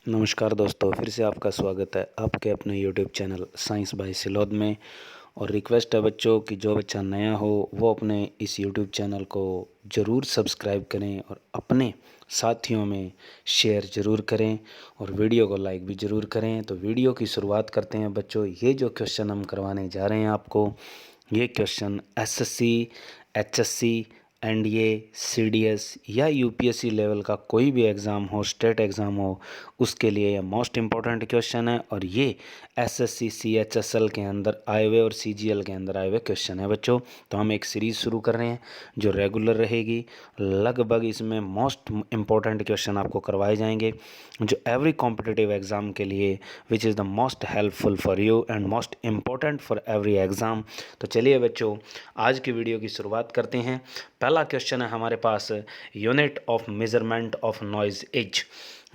नमस्कार दोस्तों, फिर से आपका स्वागत है आपके अपने यूट्यूब चैनल साइंस बाय सिलोद में। और रिक्वेस्ट है बच्चों कि जो बच्चा नया हो वो अपने इस यूट्यूब चैनल को ज़रूर सब्सक्राइब करें और अपने साथियों में शेयर ज़रूर करें और वीडियो को लाइक भी ज़रूर करें। तो वीडियो की शुरुआत करते हैं बच्चों। ये जो क्वेश्चन हम करवाने जा रहे हैं आपको, ये question SSC, HSC, NDA, CDS या यूपीएससी लेवल का कोई भी एग्ज़ाम हो, स्टेट एग्ज़ाम हो, उसके लिए यह मोस्ट इम्पॉर्टेंट क्वेश्चन है। और ये एसएससी सीएचएसएल के अंदर आए हुए और सीजीएल के अंदर आए हुए क्वेश्चन है बच्चों। तो हम एक सीरीज़ शुरू कर रहे हैं जो रेगुलर रहेगी। लगभग इसमें मोस्ट इम्पॉर्टेंट क्वेश्चन आपको करवाए जाएंगे जो एवरी कॉम्पिटिटिव एग्ज़ाम के लिए which is the most helpful for you and most important for every exam. तो चलिए बच्चों, आज की वीडियो की शुरुआत करते हैं। पहला क्वेश्चन है हमारे पास, unit of measurement of noise as,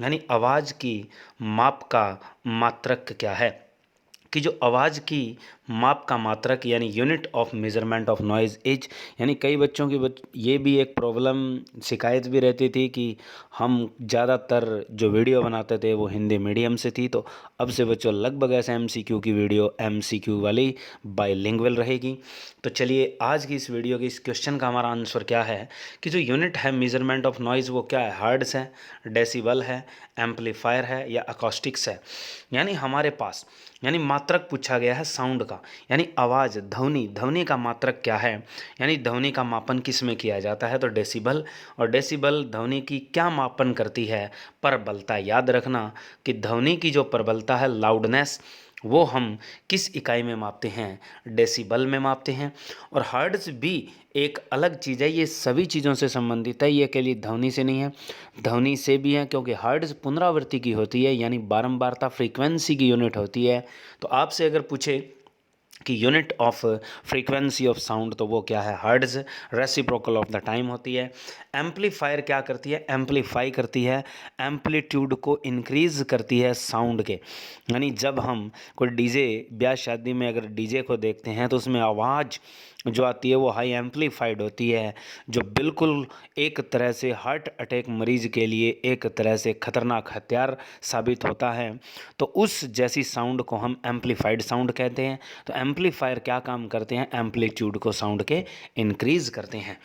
यानी आवाज़ की माप का मात्रक क्या है। कि जो आवाज़ की माप का मात्रक यानी unit of measurement of noise as, यानी कई बच्चों की ये भी एक प्रॉब्लम शिकायत भी रहती थी कि हम ज़्यादातर जो वीडियो बनाते थे वो हिंदी मीडियम से थी। तो अब से बच्चों लगभग ऐसे एमसीक्यू की वीडियो एमसीक्यू वाली बाइलिंगुअल रहेगी। तो चलिए, आज की इस वीडियो की इस क्वेश्चन का हमारा आंसर क्या है कि जो यूनिट है मेजरमेंट ऑफ नॉइज़ वो क्या है। हर्ट्ज़ है, डेसिबल है, एम्पलीफायर है या अकॉस्टिक्स है। यानी हमारे पास यानी मात्रक पूछा गया है साउंड का, यानी आवाज़, ध्वनि, ध्वनि का मात्रक क्या है। यानी ध्वनि का मापन किस में किया जाता है, तो डेसिबल। और डेसिबल ध्वनि की क्या मापन करती है, प्रबलता। याद रखना कि ध्वनि की जो प्रबलता है, लाउडनेस, वो हम किस इकाई में मापते हैं, डेसिबल में मापते हैं। और हर्ट्ज़ भी एक अलग चीज़ है, ये सभी चीज़ों से संबंधित है, ये अकेली ध्वनि से नहीं है, ध्वनि से भी है, क्योंकि हर्ट्ज़ पुनरावृत्ति की होती है, यानी बारंबारता, फ्रीक्वेंसी की यूनिट होती है। तो आपसे अगर पूछे कि unit of frequency of sound, तो वो क्या है, hertz. Reciprocal of the time होती है। एम्पलीफायर क्या करती है, एम्पलीफाई करती है, एम्पलीट्यूड को इंक्रीज़ करती है साउंड के। यानी जब हम कोई डीजे, ब्याह शादी में अगर डीजे को देखते हैं तो उसमें आवाज़ जो आती है वो हाई एम्पलीफाइड होती है, जो बिल्कुल एक तरह से हार्ट अटैक मरीज़ के लिए एक तरह से ख़तरनाक हथियार साबित होता है। तो उस जैसी साउंड को हम एम्पलीफाइड साउंड कहते हैं। तो एम्पलीफायर क्या काम करते हैं, एम्पलीट्यूड को साउंड के इंक्रीज़ करते हैं।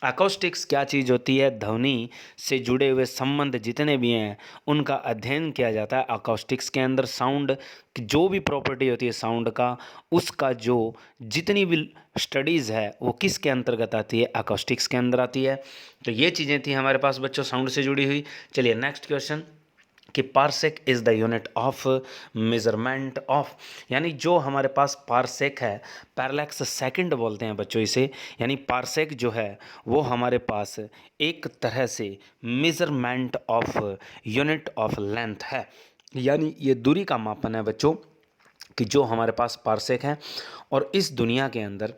अकॉस्टिक्स क्या चीज़ होती है, ध्वनि से जुड़े हुए संबंध जितने भी हैं उनका अध्ययन किया जाता है अकॉस्टिक्स के अंदर। साउंड की जो भी प्रॉपर्टी होती है साउंड का, उसका जो जितनी भी स्टडीज़ है वो किसके अंतर्गत आती है, अकॉस्टिक्स के अंदर आती है। तो ये चीज़ें थी हमारे पास बच्चों साउंड से जुड़ी हुई। चलिए नेक्स्ट क्वेश्चन, कि parsec is the unit of measurement of, यानी जो हमारे पास पारसेक है, पैरलैक्स सेकंड बोलते हैं बच्चों इसे। यानी पारसेक जो है वो हमारे पास एक तरह से measurement of unit of length है, यानी ये दूरी का मापन है बच्चों कि जो हमारे पास पारसेक है। और इस दुनिया के अंदर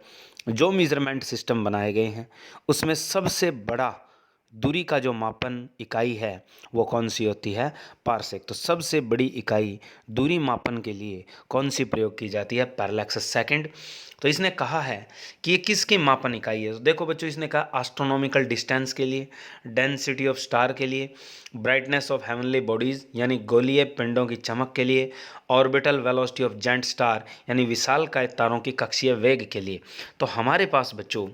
जो मेजरमेंट सिस्टम बनाए गए हैं उसमें सबसे बड़ा दूरी का जो मापन इकाई है वो कौन सी होती है, पारसेक। तो सबसे बड़ी इकाई दूरी मापन के लिए कौन सी प्रयोग की जाती है, पैरलैक्स सेकंड। तो इसने कहा है कि ये किसकी मापन इकाई है, तो देखो बच्चों इसने कहा एस्ट्रोनॉमिकल डिस्टेंस के लिए, डेंसिटी ऑफ स्टार के लिए, ब्राइटनेस ऑफ हेवनली बॉडीज़ यानी गोलीय पिंडों की चमक के लिए, orbital velocity of giant star यानी विशालकाय तारों की कक्षीय वेग के लिए। तो हमारे पास बच्चों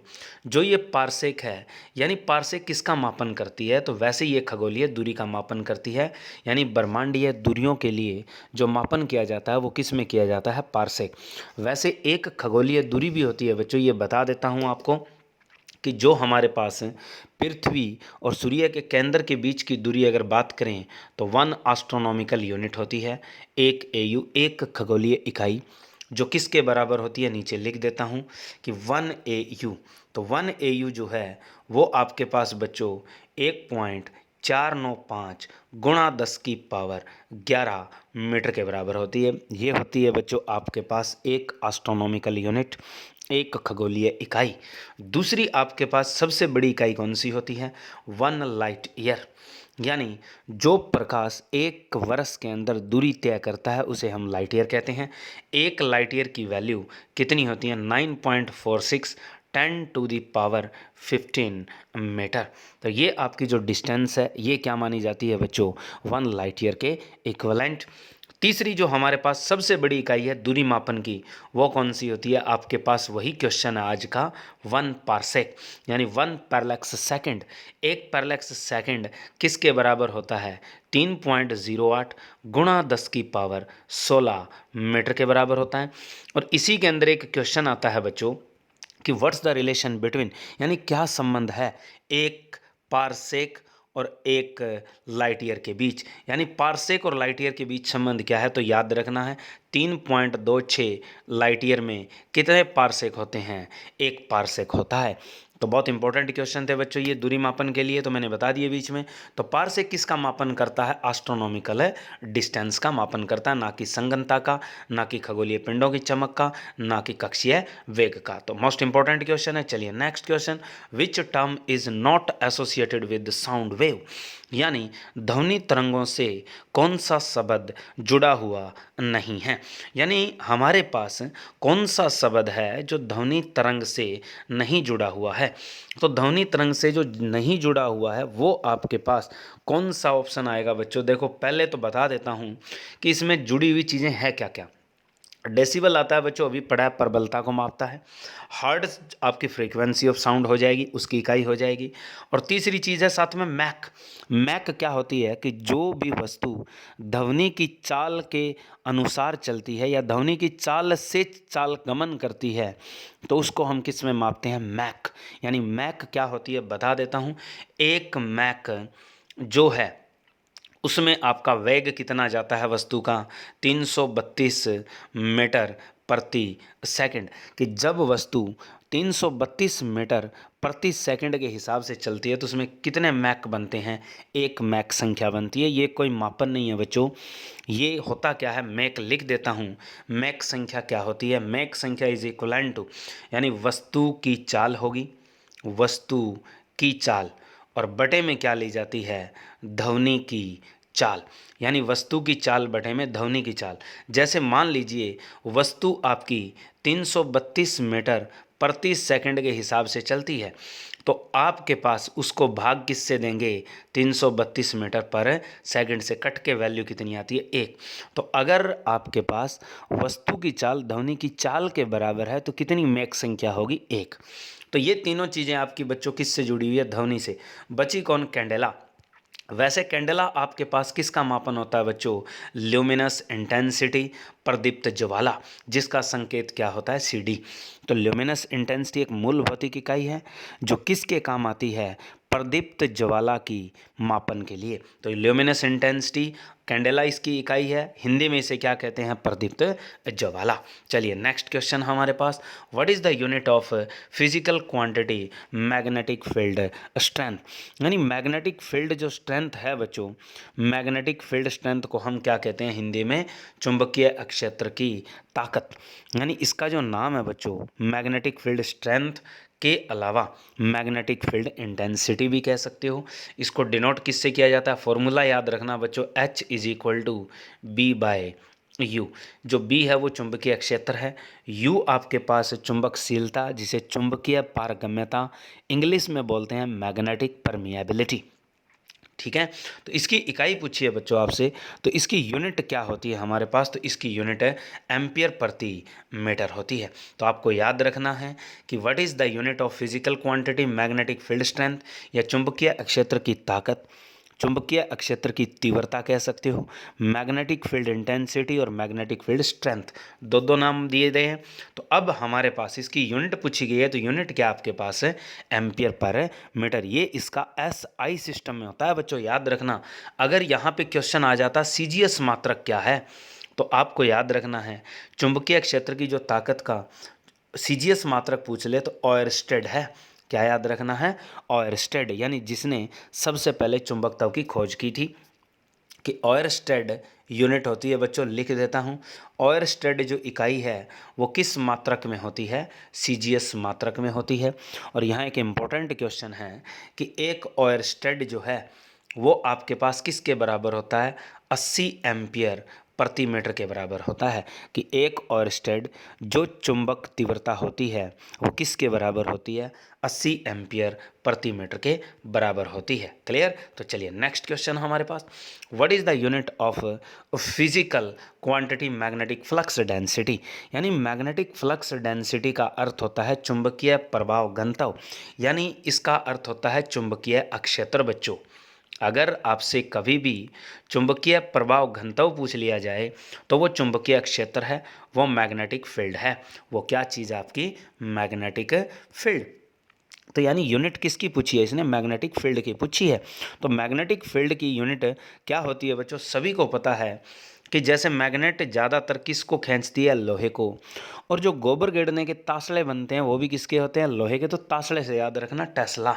जो ये पारसेक है, यानी पारसेक किसका मापन करती है, तो वैसे ये खगोलीय दूरी का मापन करती है। यानी ब्रह्मांडीय दूरियों के लिए जो मापन किया जाता है वो किस में किया जाता है, पारसेक। वैसे एक खगोलीय दूरी भी होती है बच्चों, ये बता देता हूँ आपको कि जो हमारे पास पृथ्वी और सूर्य के केंद्र के बीच की दूरी अगर बात करें तो 1 एस्ट्रोनॉमिकल यूनिट होती है, एक एयू, एक खगोलीय इकाई, जो किसके बराबर होती है, नीचे लिख देता हूँ कि 1 एयू। तो 1 एयू जो है वो आपके पास बच्चों 1.495 गुणा 10 की पावर 11 मीटर के बराबर होती है। ये होती है बच्चों आपके पास एक एस्ट्रोनॉमिकल यूनिट, एक खगोलीय इकाई। दूसरी आपके पास सबसे बड़ी इकाई कौन सी होती है, 1 लाइट ईयर, यानी जो प्रकाश एक वर्ष के अंदर दूरी तय करता है उसे हम लाइट ईयर कहते हैं। एक लाइट ईयर की वैल्यू कितनी होती है, 9.46 10⁻15 मीटर। तो ये आपकी जो डिस्टेंस है ये क्या मानी जाती है बच्चों, 1 लाइट ईयर के इक्विवेलेंट। तीसरी जो हमारे पास सबसे बड़ी इकाई है दूरी मापन की, वो कौन सी होती है, आपके पास वही क्वेश्चन है आज का, 1 पार्सेक यानी 1 पैरलैक्स सेकंड। एक पैरलैक्स सेकंड किसके बराबर होता है, 3.08 गुणा 10 की पावर 16 मीटर के बराबर होता है। और इसी के अंदर एक क्वेश्चन आता है बच्चों कि व्हाट्स द रिलेशन बिटवीन, यानी क्या संबंध है एक पारसेक और एक लाइट ईयर के बीच, यानी पारसेक और लाइट ईयर के बीच संबंध क्या है। तो याद रखना है 3.26 लाइट ईयर में कितने पारसेक होते हैं, एक पारसेक होता है। तो बहुत इंपॉर्टेंट क्वेश्चन थे बच्चों ये दूरी मापन के लिए, तो मैंने बता दिए बीच में। तो पारसेक किसका मापन करता है, एस्ट्रोनॉमिकल डिस्टेंस का मापन करता है, ना कि संगनता का, ना कि खगोलीय पिंडों की चमक का, ना कि कक्षीय वेग का। तो मोस्ट इंपॉर्टेंट क्वेश्चन है। चलिए next question, which term is not associated with sound wave, यानी ध्वनि तरंगों से कौन सा शब्द जुड़ा हुआ नहीं है, यानी हमारे पास कौन सा शब्द है जो ध्वनि तरंग से नहीं जुड़ा हुआ है। तो ध्वनि तरंग से जो नहीं जुड़ा हुआ है वो आपके पास कौन सा ऑप्शन आएगा बच्चों। देखो पहले तो बता देता हूँ कि इसमें जुड़ी हुई चीज़ें हैं क्या क्या। डेसिबल आता है बच्चों, अभी पढ़ा है, प्रबलता को मापता है। हर्ट्ज आपकी फ्रीक्वेंसी ऑफ साउंड हो जाएगी, उसकी इकाई हो जाएगी। और तीसरी चीज़ है साथ में मैक। मैक क्या होती है कि जो भी वस्तु ध्वनि की चाल के अनुसार चलती है या ध्वनि की चाल से चाल गमन करती है तो उसको हम किस में मापते हैं, मैक। यानी मैक क्या होती है बता देता हूँ। एक मैक जो है उसमें आपका वेग कितना जाता है वस्तु का, 332 मीटर प्रति सेकंड। कि जब वस्तु 332 मीटर प्रति सेकंड के हिसाब से चलती है तो उसमें कितने मैक बनते हैं, एक मैक संख्या बनती है। ये कोई मापन नहीं है बच्चों, ये होता क्या है, मैक लिख देता हूँ। मैक संख्या क्या होती है, मैक संख्या इज इक्वलेंट टू, यानी वस्तु की चाल होगी, वस्तु की चाल, और बटे में क्या ली जाती है, ध्वनि की चाल। यानी वस्तु की चाल बटे में ध्वनि की चाल। जैसे मान लीजिए वस्तु आपकी 332 मीटर प्रति सेकंड के हिसाब से चलती है तो आपके पास उसको भाग किससे देंगे, 332 मीटर पर सेकंड से कट के वैल्यू कितनी आती है, 1। तो अगर आपके पास वस्तु की चाल ध्वनि की चाल के बराबर है तो कितनी मैक संख्या होगी, 1। तो ये तीनों चीज़ें आपकी बच्चों किससे जुड़ी हुई है, ध्वनि से। बची कौन, कैंडेला। वैसे कैंडेला आपके पास किसका मापन होता है बच्चों, ल्यूमिनस इंटेंसिटी, प्रदीप्त ज्वाला, जिसका संकेत क्या होता है, CD। तो ल्यूमिनस इंटेंसिटी एक मूल भौतिक इकाई है जो किसके काम आती है, प्रदीप्त ज्वाला की मापन के लिए। तो ल्यूमिनस इंटेंसिटी कैंडेला इसकी इकाई है, हिंदी में इसे क्या कहते हैं, प्रदीप्त ज्वाला। चलिए नेक्स्ट क्वेश्चन हमारे पास, what is the unit of physical quantity magnetic field strength, यानी मैग्नेटिक फील्ड जो स्ट्रेंथ है बच्चों, मैग्नेटिक फील्ड स्ट्रेंथ को हम क्या कहते हैं हिंदी में, चुंबकीय क्षेत्र की ताकत। यानी इसका जो नाम है बच्चों, मैग्नेटिक फील्ड स्ट्रेंथ के अलावा मैग्नेटिक फील्ड इंटेंसिटी भी कह सकते हो। इसको डिनोट किससे किया जाता है, फॉर्मूला याद रखना बच्चों, H = B/U। जो B है वो चुंबकीय क्षेत्र है, U आपके पास चुंबकशीलता जिसे चुंबकीय पारगम्यता इंग्लिश में बोलते हैं मैग्नेटिक परमिएबिलिटी। ठीक है, तो इसकी इकाई पूछी है बच्चों आपसे, तो इसकी यूनिट क्या होती है हमारे पास, तो इसकी यूनिट है एम्पियर प्रति मीटर होती है। तो आपको याद रखना है कि what is the unit of physical quantity magnetic field strength, या चुंबकीय क्षेत्र की ताकत, चुंबकीय क्षेत्र की तीव्रता कह सकते हो, मैग्नेटिक फील्ड इंटेंसिटी और मैग्नेटिक फील्ड स्ट्रेंथ, दो नाम दिए गए हैं। तो अब हमारे पास इसकी यूनिट पूछी गई है, तो यूनिट क्या आपके पास है, एम्पियर पर मीटर। ये इसका SI सिस्टम में होता है बच्चों, याद रखना। अगर यहाँ पे क्वेश्चन आ जाता CGS मात्रक क्या है, तो आपको याद रखना है चुंबकीय क्षेत्र की जो ताकत का CGS मात्रक पूछ ले तो ऑयरस्टेड है। क्या याद रखना है, ऑयरस्टेड, यानी जिसने सबसे पहले चुंबकत्व की खोज की थी। कि ऑयरस्टेड यूनिट होती है बच्चों, लिख देता हूँ। ऑयरस्टेड जो इकाई है वो किस मात्रक में होती है, CGS मात्रक में होती है। और यहाँ एक इम्पोर्टेंट क्वेश्चन है कि एक ऑयरस्टेड जो है वो आपके पास किसके बराबर होता है, 80 एम्पियर प्रति मीटर के बराबर होता है कि एक ओयरस्टेड जो चुंबक तीव्रता होती है वो किसके बराबर होती है, 80 एम्पियर प्रति मीटर के बराबर होती है। क्लियर। तो चलिए नेक्स्ट क्वेश्चन हमारे पास, what is the unit of physical quantity magnetic flux density. यानी मैग्नेटिक फ्लक्स डेंसिटी का अर्थ होता है चुंबकीय प्रभाव घनत्व, यानी इसका अर्थ होता है चुंबकीय अक्षेत्र। बच्चों अगर आपसे कभी भी चुंबकीय प्रभाव घनत्व पूछ लिया जाए तो वो चुंबकीय क्षेत्र है, वो मैग्नेटिक फील्ड है। वो क्या चीज़ आपकी, मैग्नेटिक फील्ड। तो यानी यूनिट किसकी पूछी है इसने, मैग्नेटिक फील्ड की पूछी है। तो मैग्नेटिक फील्ड की यूनिट क्या होती है बच्चों, सभी को पता है कि जैसे मैग्नेट ज़्यादातर किसको खींचती है, लोहे को। और जो गोबर गिरने के तासड़े बनते हैं वो भी किसके होते हैं, लोहे के। तो तासड़े से याद रखना टेस्ला।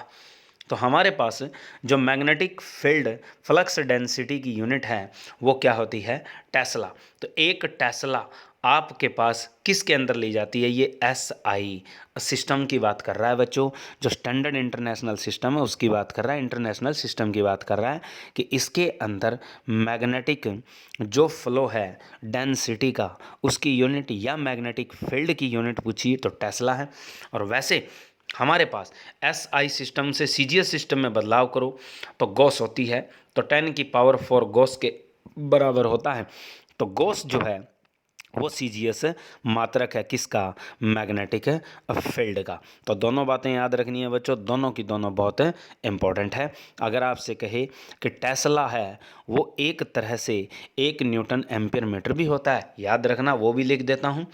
तो हमारे पास जो मैग्नेटिक फील्ड फ्लक्स डेंसिटी की यूनिट है वो क्या होती है, टेस्ला। तो एक टेस्ला आपके पास किसके अंदर ली जाती है, ये SI सिस्टम की बात कर रहा है बच्चों, जो स्टैंडर्ड इंटरनेशनल सिस्टम है उसकी बात कर रहा है, इंटरनेशनल सिस्टम की बात कर रहा है कि इसके अंदर मैग्नेटिक जो फ्लो है डेंसिटी का, उसकी यूनिट या मैग्नेटिक फील्ड की यूनिट पूछी तो टेस्ला है। और वैसे हमारे पास SI सिस्टम से CGS सिस्टम में बदलाव करो तो गॉस होती है, तो 10⁴ गॉस के बराबर होता है। तो गॉस जो है वो CGS मात्रक है किसका, मैग्नेटिक फील्ड का। तो दोनों बातें याद रखनी है बच्चों, दोनों की दोनों बहुत इंपॉर्टेंट है। अगर आपसे कहे कि टेस्ला है वो एक तरह से 1 न्यूटन एम्पियर मीटर भी होता है, याद रखना, वो भी लिख देता हूँ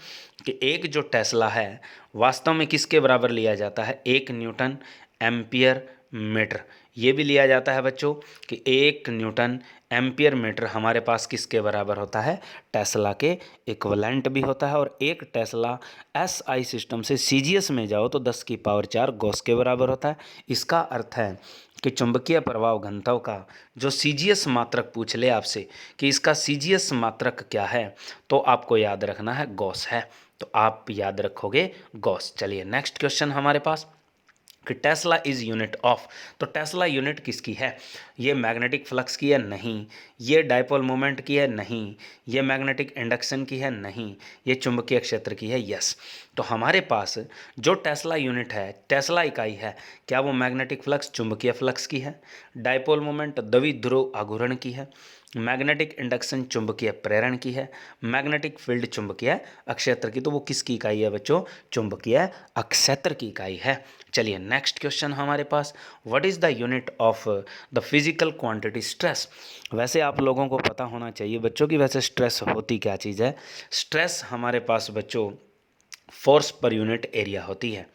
कि एक जो टेस्ला है वास्तव में किसके बराबर लिया जाता है, 1 न्यूटन एम्पियर मीटर। ये भी लिया जाता है बच्चों कि 1 न्यूटन एम्पियर मीटर हमारे पास किसके बराबर होता है, टेस्ला के इक्विवेलेंट भी होता है। और एक टेस्ला SI सिस्टम से CGS में जाओ तो 10⁴ गॉस के बराबर होता है। इसका अर्थ है कि चुंबकीय प्रभाव घनत्व का जो CGS मात्रक पूछ ले आपसे कि इसका CGS मात्रक क्या है, तो आपको याद रखना है गॉस है। तो आप याद रखोगे गॉस। चलिए नेक्स्ट क्वेश्चन हमारे पास कि टेस्ला इज़ यूनिट ऑफ। तो टेस्ला यूनिट किसकी है, ये मैग्नेटिक फ्लक्स की है, नहीं। ये डायपोल मोमेंट की है, नहीं। ये मैग्नेटिक इंडक्शन की है, नहीं। ये चुंबकीय क्षेत्र की है, यस। तो हमारे पास जो टेस्ला यूनिट है, टेस्ला इकाई है, क्या वो मैग्नेटिक फ्लक्स चुंबकीय फ्लक्स की है, डायपोल मोमेंट द्विध्रुव आघूर्ण की है, मैग्नेटिक इंडक्शन चुंबकीय प्रेरण की है, मैग्नेटिक फील्ड चुंबकीय अक्षेत्र की। तो वो किसकी इकाई है बच्चों, चुंबकीय अक्षेत्र की इकाई है। चलिए नेक्स्ट क्वेश्चन हमारे पास, what is the unit of the physical quantity stress. वैसे आप लोगों को पता होना चाहिए बच्चों की वैसे स्ट्रेस होती क्या चीज़ है। स्ट्रेस हमारे पास बच्चों फोर्स पर यूनिट एरिया होती है।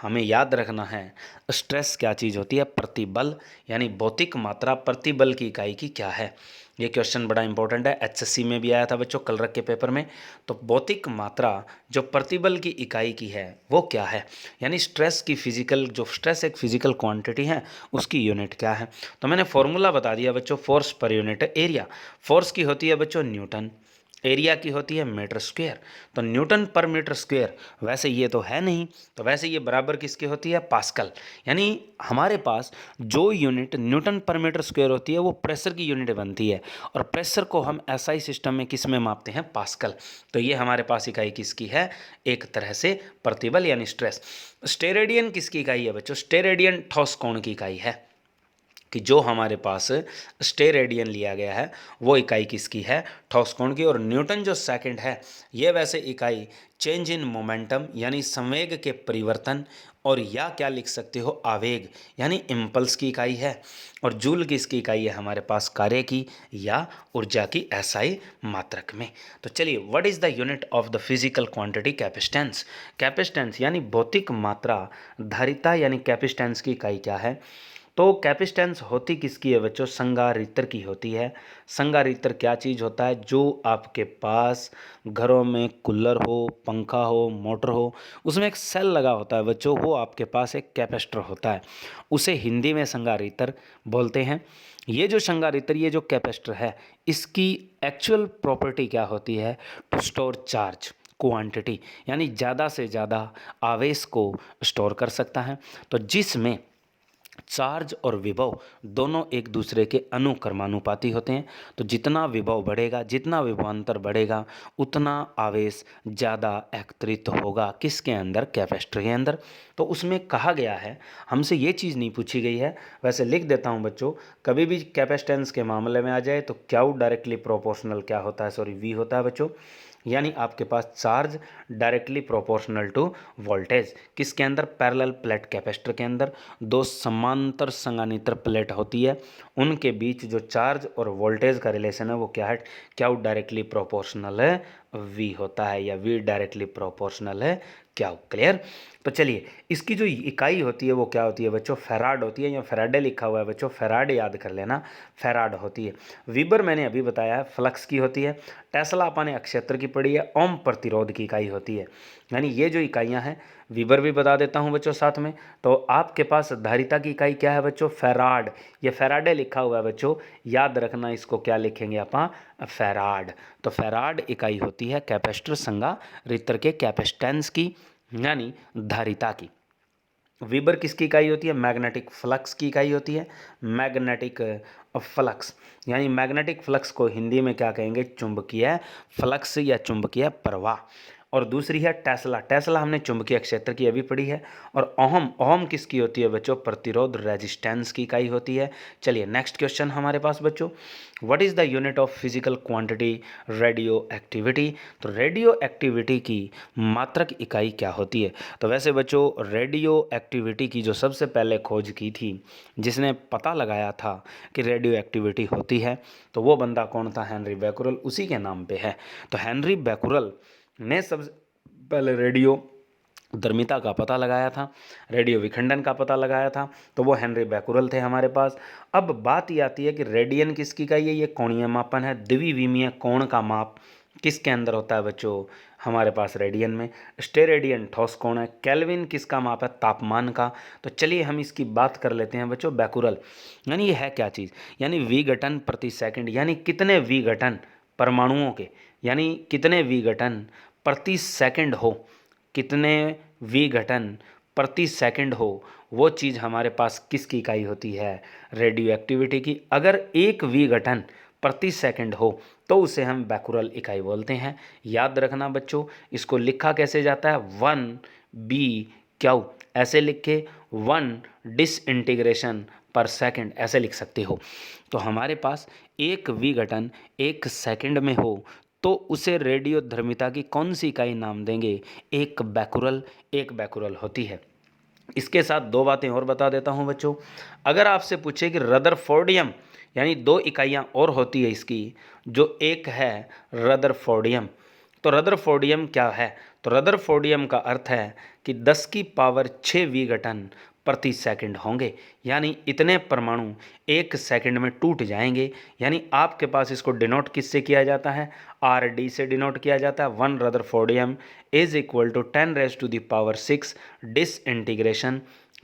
हमें याद रखना है स्ट्रेस क्या चीज़ होती है, प्रतिबल, यानी भौतिक मात्रा प्रतिबल की इकाई की क्या है। ये क्वेश्चन बड़ा इंपॉर्टेंट है, HSC में भी आया था बच्चों कल रख के पेपर में। तो भौतिक मात्रा जो प्रतिबल की इकाई की है वो क्या है, यानी स्ट्रेस की फिजिकल, जो स्ट्रेस एक फिजिकल क्वांटिटी है उसकी यूनिट क्या है। तो मैंने फॉर्मूला बता दिया बच्चों, force per unit area. Force की होती है बच्चों न्यूटन, एरिया की होती है मीटर स्क्वायर। तो न्यूटन पर मीटर स्क्वायर वैसे ये तो है नहीं, तो वैसे ये बराबर किसकी होती है, पास्कल। यानी हमारे पास जो यूनिट न्यूटन पर मीटर स्क्वायर होती है वो प्रेशर की यूनिट बनती है, और प्रेशर को हम SI सिस्टम में किस में मापते हैं, पास्कल। तो ये हमारे पास इकाई किसकी है, एक तरह से प्रतिबल यानी स्ट्रेस। स्टेरेडियन किसकी इकाई है बच्चों, स्टेरेडियन ठोस कोण की इकाई है, कि जो हमारे पास स्टेरेडियन लिया गया है वो इकाई किसकी है, ठोस कोण की। और न्यूटन जो सेकंड है ये वैसे इकाई चेंज इन मोमेंटम यानी संवेग के परिवर्तन, और या क्या लिख सकते हो, आवेग यानी इम्पल्स की इकाई है। और जूल किसकी इकाई है हमारे पास, कार्य की या ऊर्जा की SI मात्रक में। तो चलिए, what is the unit of the physical quantity, capacitance. Capacitance यानी भौतिक मात्रा धारिता यानी कैपेसिटेंस की इकाई क्या है। तो कैपेसिटेंस होती किसकी है बच्चों, संधारित्र की होती है। संधारित्र क्या चीज़ होता है, जो आपके पास घरों में कूलर हो, पंखा हो, मोटर हो, उसमें एक सेल लगा होता है बच्चों, वो आपके पास एक कैपेसिटर होता है, उसे हिंदी में संधारित्र बोलते हैं। ये जो संधारित्र, ये जो कैपेसिटर है, इसकी एक्चुअल प्रॉपर्टी क्या होती है, टू स्टोर चार्ज क्वांटिटी, यानी ज़्यादा से ज़्यादा आवेश को स्टोर कर सकता है। तो जिसमें चार्ज और विभव दोनों एक दूसरे के अनुक्रमानुपाती होते हैं। तो जितना विभव बढ़ेगा, जितना विभवांतर बढ़ेगा, उतना आवेश ज़्यादा एकत्रित होगा किसके अंदर, कैपेसिटर के अंदर। तो उसमें कहा गया है, हमसे ये चीज़ नहीं पूछी गई है, वैसे लिख देता हूँ बच्चों, कभी भी कैपेसिटेंस के मामले में आ जाए तो क्यू डायरेक्टली प्रोपोर्शनल क्या होता है, सॉरी वी होता है बच्चों। यानी आपके पास charge directly proportional to voltage, किसके अंदर, पैरेलल प्लेट कैपेसिटर के अंदर दो समांतर संगानित्र प्लेट होती है, उनके बीच जो चार्ज और वोल्टेज का रिलेशन है वो क्या है, क्या डायरेक्टली प्रोपोर्शनल है वी होता है, या वी डायरेक्टली प्रोपोर्शनल है क्या। क्लियर। तो चलिए, इसकी जो इकाई होती है वो क्या होती है बच्चों, फैराड होती है, या फैराडे लिखा हुआ है बच्चों, फैराड याद कर लेना, फैराड होती है। वीबर मैंने अभी बताया है फ्लक्स की होती है, टेस्ला अपने अक्षेत्र की पड़ी है, ओम प्रतिरोध की इकाई होती है। यानी ये जो इकाइयाँ हैं, वीबर भी बता देता हूँ बच्चों साथ में। तो आपके पास धारिता की इकाई क्या है बच्चों, फैराड, ये फैराडे लिखा हुआ है बच्चों, याद रखना इसको क्या लिखेंगे अपन, फैराड। तो फैराड इकाई होती है कैपेसिटर संधारित्र के कैपेसिटेंस की, यानी धारिता की। वीबर किसकी इकाई होती है, मैग्नेटिक फ्लक्स की इकाई होती है, मैग्नेटिक फ्लक्स। यानी मैग्नेटिक फ्लक्स को हिंदी में क्या कहेंगे, चुंबकीय फ्लक्स या चुंबकीय प्रवाह। और दूसरी है टेस्ला, टेस्ला हमने चुंबकीय क्षेत्र की अभी पढ़ी है। और ओहम, ओहम किसकी होती है बच्चों, प्रतिरोध रेजिस्टेंस की इकाई होती है। चलिए नेक्स्ट क्वेश्चन हमारे पास बच्चों, what is the unit of physical quantity radio activity. तो रेडियो एक्टिविटी की मात्रक इकाई क्या होती है। तो वैसे बच्चों रेडियो एक्टिविटी की जो सबसे पहले खोज की थी, जिसने पता लगाया था कि रेडियो एक्टिविटी होती है, तो वो बंदा कौन था, हेनरी बैकुरल, उसी के नाम पे है। तो हेनरी बैकुरल ने सबसे पहले रेडियो धर्मिता का पता लगाया था, रेडियो विखंडन का पता लगाया था, तो वो हेनरी बैकुरल थे हमारे पास। अब बात ये आती है कि रेडियन किसकी का ये कोणीय मापन है, द्विविमीय कोण का माप किसके अंदर होता है बच्चों, हमारे पास रेडियन में। स्टेरेडियन ठोस कोण है, केल्विन किसका माप है, तापमान का। तो चलिए हम इसकी बात कर लेते हैं बच्चों, बैकुरल यानी ये है क्या चीज़, यानी विघटन प्रति सेकंड, यानी कितने विघटन परमाणुओं के, यानी कितने विघटन प्रति सेकंड हो, कितने विघटन प्रति सेकंड हो, वो चीज़ हमारे पास किसकी इकाई होती है, रेडियो एक्टिविटी की। अगर एक विघटन प्रति सेकंड हो तो उसे हम बैकुरल इकाई बोलते हैं। याद रखना बच्चों, इसको लिखा कैसे जाता है, 1 BQ ऐसे लिखे, 1 डिसइंटीग्रेशन पर सेकंड ऐसे लिख सकते हो। तो हमारे पास एक विघटन एक सेकंड में हो तो उसे रेडियो धर्मिता की कौन सी इकाई नाम देंगे, एक बैकुरल होती है। इसके साथ दो बातें और बता देता हूं बच्चों, अगर आपसे पूछे कि रदरफोर्डियम, यानी दो इकाइयां और होती है इसकी, जो एक है रदरफोर्डियम। तो रदरफोर्डियम क्या है, तो रदरफोर्डियम का अर्थ है कि 10 की पावर 6 विघटन प्रति सेकंड होंगे, यानी इतने परमाणु एक सेकंड में टूट जाएंगे। यानी आपके पास इसको डिनोट किससे किया जाता है, RD से डिनोट किया जाता है। 1 rutherfordium is equal to 10⁻⁶ disintegration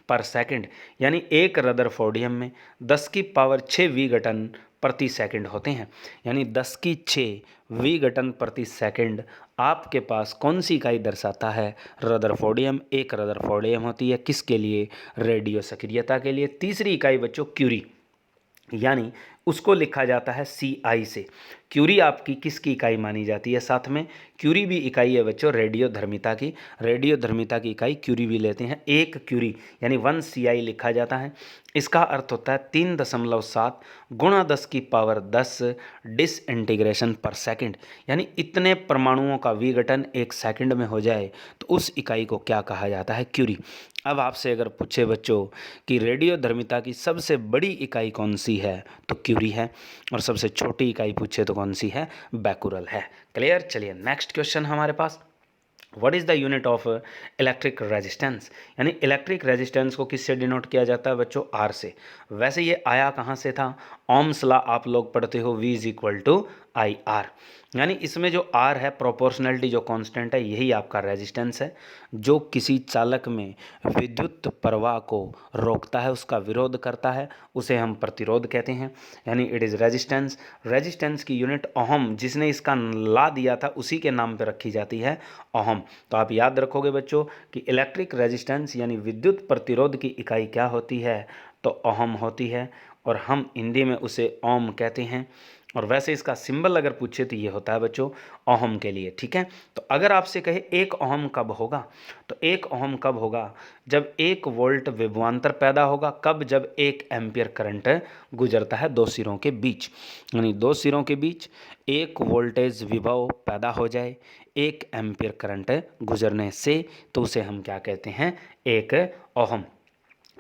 per second. यानी एक रदरफोर्डियम में 10 की पावर 6 विघटन प्रति सेकंड होते हैं, यानी 10 की 6 विघटन प्रति सेकंड आपके पास कौन सी इकाई दर्शाता है, रदरफोर्डियम। एक रदरफोर्डियम होती है किसके लिए, रेडियो सक्रियता के लिए। तीसरी इकाई बच्चों क्यूरी, यानी उसको लिखा जाता है CI से। क्यूरी आपकी किसकी इकाई मानी जाती है, साथ में क्यूरी भी इकाई है बच्चों रेडियो धर्मिता की, रेडियो धर्मिता की इकाई क्यूरी भी लेते हैं। एक क्यूरी यानी 1 CI लिखा जाता है, इसका अर्थ होता है 3.7 गुणा 10 की पावर 10 डिसइंटीग्रेशन पर सेकंड। यानी इतने परमाणुओं का विघटन एक सेकंड में हो जाए तो उस इकाई को क्या कहा जाता है, क्यूरी। अब आपसे अगर पूछे बच्चों कि रेडियो धर्मिता की सबसे बड़ी इकाई कौन सी है, तो क्यूरी है, और सबसे छोटी इकाई पूछे तो कौन सी है, बैकुरल है। क्लियर। चलिए नेक्स्ट क्वेश्चन हमारे पास, what is the unit of electric resistance. यानी इलेक्ट्रिक रेजिस्टेंस को किससे डिनोट किया जाता है बच्चों, R से। वैसे ये आया कहाँ से था, ओम्स लॉ आप लोग पढ़ते हो, V is equal to IR। यानी इसमें जो R है, प्रोपोर्शनलिटी जो कांस्टेंट है, यही आपका रेजिस्टेंस है, जो किसी चालक में विद्युत प्रवाह को रोकता है, उसका विरोध करता है, उसे हम प्रतिरोध कहते हैं। यानी इट इज़ रेजिस्टेंस। रेजिस्टेंस की यूनिट ओहम, जिसने इसका ला दिया था उसी के नाम पर रखी जाती है, ओहम। तो आप याद रखोगे बच्चों कि इलेक्ट्रिक रेजिस्टेंस यानी विद्युत प्रतिरोध की इकाई क्या होती है, तो ओहम होती है, और हम हिंदी में उसे ओम कहते हैं। और वैसे इसका सिंबल अगर पूछे तो ये होता है बच्चों ओहम के लिए, ठीक है। तो अगर आपसे कहे एक ओहम कब होगा, तो एक ओहम कब होगा, जब 1 वोल्ट विभवांतर पैदा होगा। कब? जब 1 एम्पियर करंट गुजरता है दो सिरों के बीच, यानी दो सिरों के बीच 1 वोल्टेज विभव पैदा हो जाए 1 एम्पियर करंट गुजरने से, तो उसे हम क्या कहते हैं, एक ओहम।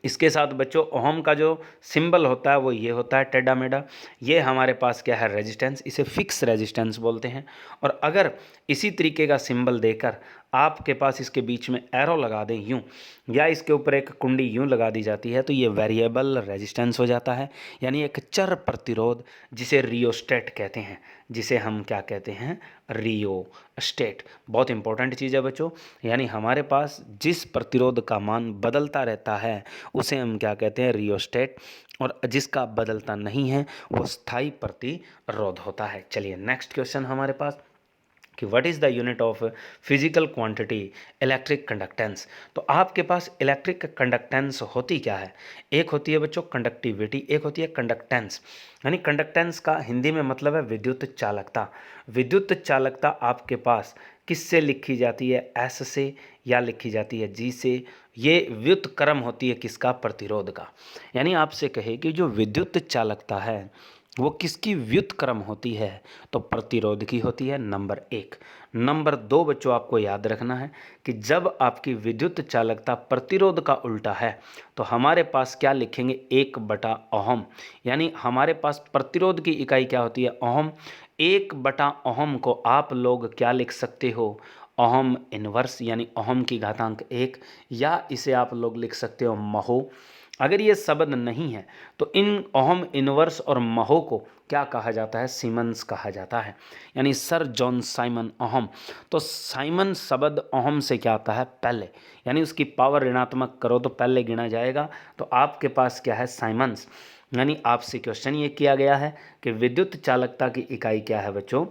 इसके साथ बच्चों ओहम का जो सिंबल होता है वो ये होता है टेढ़ा मेढ़ा। ये हमारे पास क्या है, रेजिस्टेंस, इसे फिक्स रेजिस्टेंस बोलते हैं। और अगर इसी तरीके का सिंबल देकर आपके पास इसके बीच में एरो लगा दें यूं, या इसके ऊपर एक कुंडी यूं लगा दी जाती है, तो ये वेरिएबल रेजिस्टेंस हो जाता है, यानी एक चर प्रतिरोध, जिसे रियोस्टेट कहते हैं, जिसे हम क्या कहते हैं, रियोस्टेट। बहुत इंपॉर्टेंट चीज़ है बच्चों, यानी हमारे पास जिस प्रतिरोध का मान बदलता रहता है उसे हम क्या कहते हैं, रियोस्टेट, और जिसका बदलता नहीं है वो स्थायी प्रतिरोध होता है। चलिए नेक्स्ट क्वेश्चन हमारे पास कि what is the unit of physical quantity electric conductance. तो आपके पास इलेक्ट्रिक कंडक्टेंस होती क्या है, एक होती है बच्चों कंडक्टिविटी, एक होती है कंडक्टेंस। यानी कंडक्टेंस का हिंदी में मतलब है विद्युत चालकता। विद्युत चालकता आपके पास किससे लिखी जाती है, एस से, या लिखी जाती है जी से। ये व्युत्क्रम होती है किसका, प्रतिरोध का। यानी आपसे कहे कि जो विद्युत चालकता है वो किसकी व्युत्क्रम होती है, तो प्रतिरोध की होती है, नंबर 1। नंबर 2 बच्चों आपको याद रखना है कि जब आपकी विद्युत चालकता प्रतिरोध का उल्टा है तो हमारे पास क्या लिखेंगे, 1/ओहम। यानी हमारे पास प्रतिरोध की इकाई क्या होती है, ओहम। 1/ओहम को आप लोग क्या लिख सकते हो, ओहम इनवर्स, यानी ओहम की घातांक 1, या इसे आप लोग लिख सकते हो महो। अगर ये शब्द नहीं है तो इन ओहम इनवर्स और महो को क्या कहा जाता है, सीमेंस कहा जाता है, यानी सर जॉन साइमन ओहम। तो साइमन शब्द ओहम से क्या आता है, पहले, यानी उसकी पावर ऋणात्मक करो तो पहले गिना जाएगा, तो आपके पास क्या है, साइमन्स। यानी आपसे क्वेश्चन ये किया गया है कि विद्युत चालकता की इकाई क्या है बच्चों,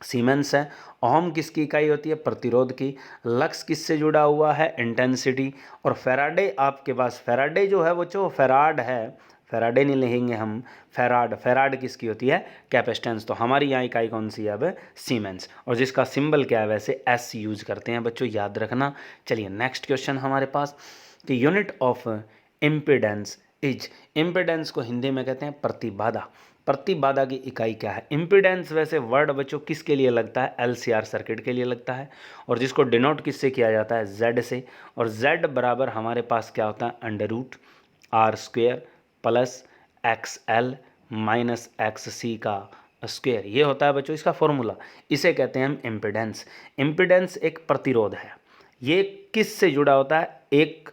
सीमेंस है। ओहम किसकी इकाई होती है, प्रतिरोध की। लक्स किससे जुड़ा हुआ है, इंटेंसिटी। और फैराडे आपके पास, फैराडे जो है बच्चों फैराड है, फैराडे नहीं लिखेंगे हम, फैराड। फैराड किसकी होती है, कैपेसिटेंस। तो हमारी यहाँ इकाई कौन सी है अब, सीमेंस, और जिसका सिंबल क्या है वैसे एस यूज करते हैं बच्चों, याद रखना। चलिए नेक्स्ट क्वेश्चन हमारे पास कि unit of impedance is, impedance को हिंदी में कहते हैं प्रतिबाधा। प्रतिबाधा की इकाई क्या है, इम्पिडेंस वैसे वर्ड बच्चों किसके लिए लगता है, एलसीआर सर्किट के लिए लगता है, और जिसको डिनोट किससे किया जाता है, जेड से। और जेड बराबर हमारे पास क्या होता है, √r² plus XL minus XC का स्क्वायर, ये होता है बच्चों इसका फॉर्मूला। इसे कहते हैं हम इम्पिडेंस। इम्पिडेंस एक प्रतिरोध है, ये किस से जुड़ा होता है, एक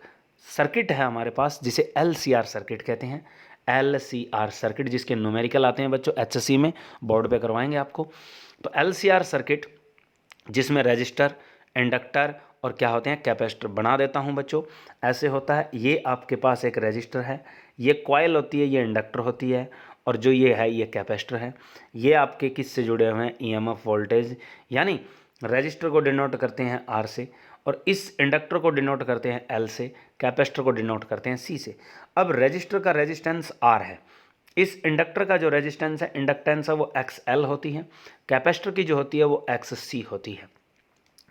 सर्किट है हमारे पास जिसे LCR सर्किट कहते हैं। LCR सर्किट, जिसके न्यूमेरिकल आते हैं बच्चों HSC में, बोर्ड पे करवाएंगे आपको। तो LCR सर्किट जिसमें रेजिस्टर, इंडक्टर और क्या होते हैं, कैपेसिटर। बना देता हूं बच्चों, ऐसे होता है। ये आपके पास एक रेजिस्टर है, ये कॉइल होती है, ये इंडक्टर होती है, और जो ये है ये कैपेसिटर है। ये आपके किस से जुड़े हुए हैं, EMF वोल्टेज, यानी रेजिस्टर को डिनोट करते हैं R से, और इस इंडक्टर को डिनोट करते हैं L से, कैपेसिटर को डिनोट करते हैं C से। अब रेजिस्टर का रेजिस्टेंस R है, इस इंडक्टर का जो रेजिस्टेंस है, इंडक्टेंस है, वो XL होती है, कैपेसिटर की जो होती है वो XC होती है।